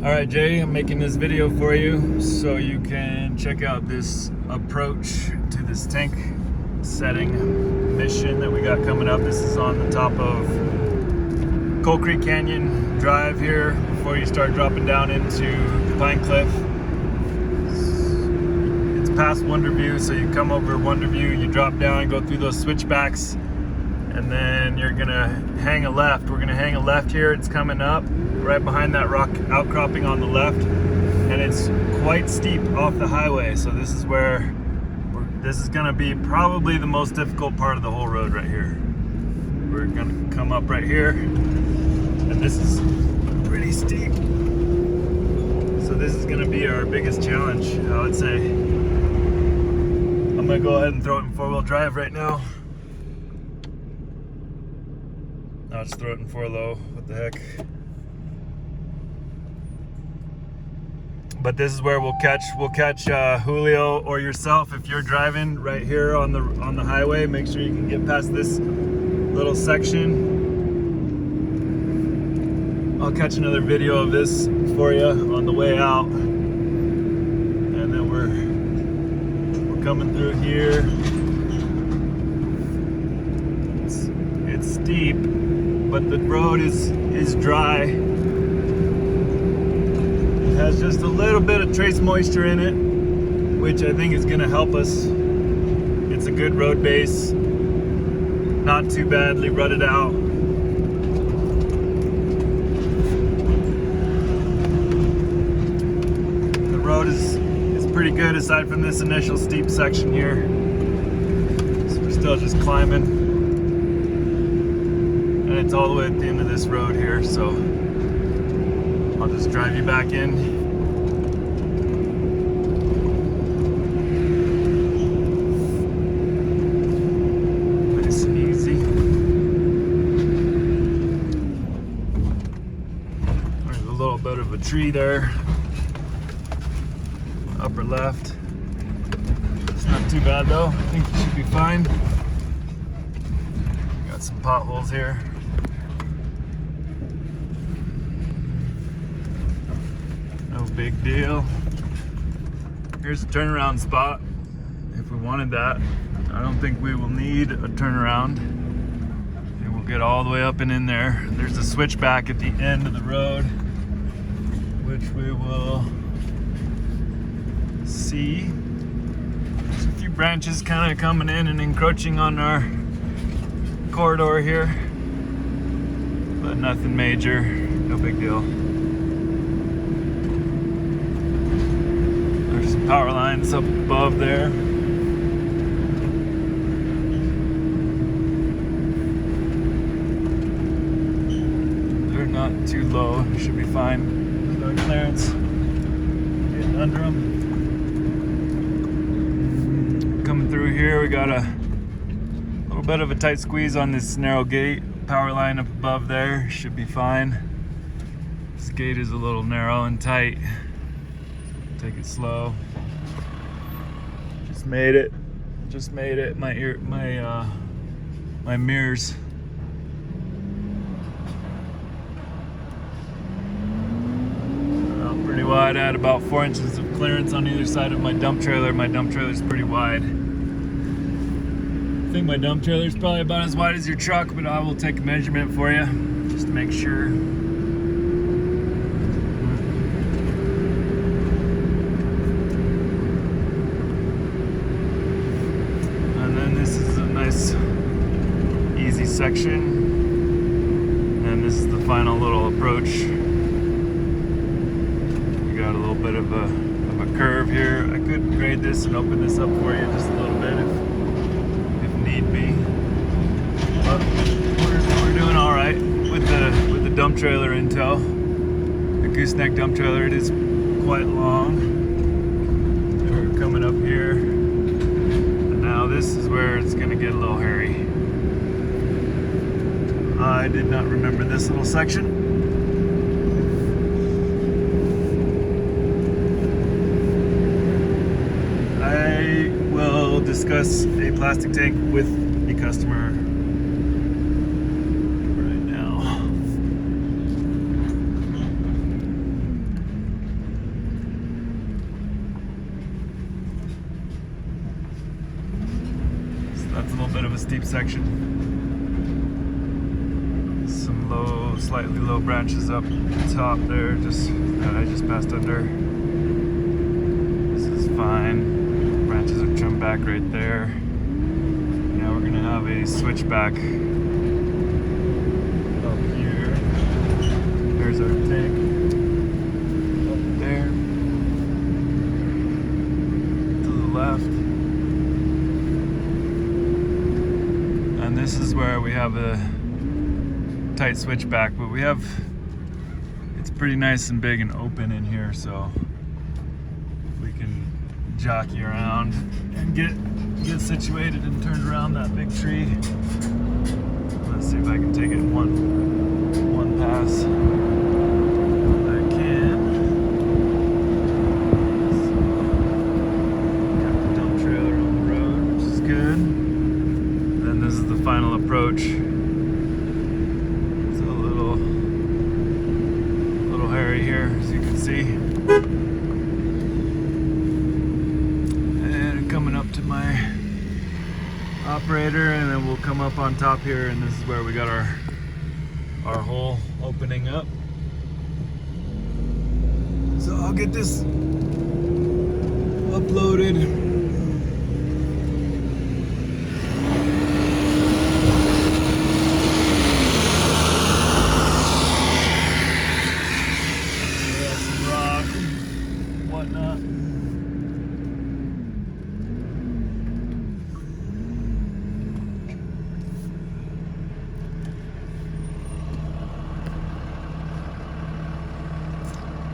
Alright Jay, I'm making this video for you so you can check out this approach to this tank setting mission that we got coming up. This is on the top of Coal Creek Canyon Drive here before you start dropping down into Pine Cliff. It's past Wonderview, so you come over Wonderview, you drop down, go through those switchbacks, and then you're gonna hang a left. We're gonna hang a left here. It's coming up right behind that rock outcropping on the left, and it's quite steep off the highway. So this is where this is gonna be probably the most difficult part of the whole road right here. We're gonna come up right here, and this is pretty steep. So this is gonna be our biggest challenge, I would say. I'm gonna go ahead and throw it in four-wheel drive right now. Now let's throw it in four-low. What the heck? But this is where we'll catch Julio or yourself if you're driving right here on the highway. Make sure you can get past this little section. I'll catch another video of this for you on the way out, and then we're coming through here. It's steep, but the road is dry. Has just a little bit of trace moisture in it, which I think is going to help us. It's a good road base, not too badly rutted out. The road is pretty good aside from this initial steep section here. So we're still just climbing, and it's all the way at the end of this road here, so I'll just drive you back in. Nice and easy. There's a little bit of a tree there. Upper left. It's not too bad though. I think you should be fine. Got some potholes here. Big deal. Here's a turnaround spot if we wanted that. I don't think we will need a turnaround. And we'll get all the way up and in there. There's a switchback at the end of the road, which we will see. There's a few branches kind of coming in and encroaching on our corridor here, but nothing major, no big deal. Power lines up above there. They're not too low, should be fine. With our clearance, getting under them. Coming through here, we got a little bit of a tight squeeze on this narrow gate. Power line up above there, should be fine. This gate is a little narrow and tight. Take it slow. Just made it. My mirrors. Pretty wide. I had about 4 inches of clearance on either side of my dump trailer. My dump trailer is pretty wide. I think my dump trailer is probably about as wide as your truck, but I will take a measurement for you just to make sure. Easy section, and this is the final little approach. We got a little bit of a curve here. I could grade this and open this up for you just a little bit if need be. But we're doing all right with the dump trailer in tow. The gooseneck dump trailer, it is quite long. We're coming up here, and now this is where it's going to get a little hairy. I did not remember this little section. I will discuss a plastic tank with the customer right now. a steep section. Some low, slightly low branches up top there, just that I just passed under. This is fine. Branches are trimmed back right there. Now we're gonna have a switchback up here. There's our tank up there to the left. And this is where we have a tight switchback, but it's pretty nice and big and open in here, so we can jockey around and get situated and turn around that big tree. Let's see if I can take it in one pass. I can. Got the dump trailer on the road, which is good. Then this is the final approach. It's a little hairy here, as you can see. And coming up to my operator, and then we'll come up on top here, and this is where we got our hole opening up. So I'll get this uploaded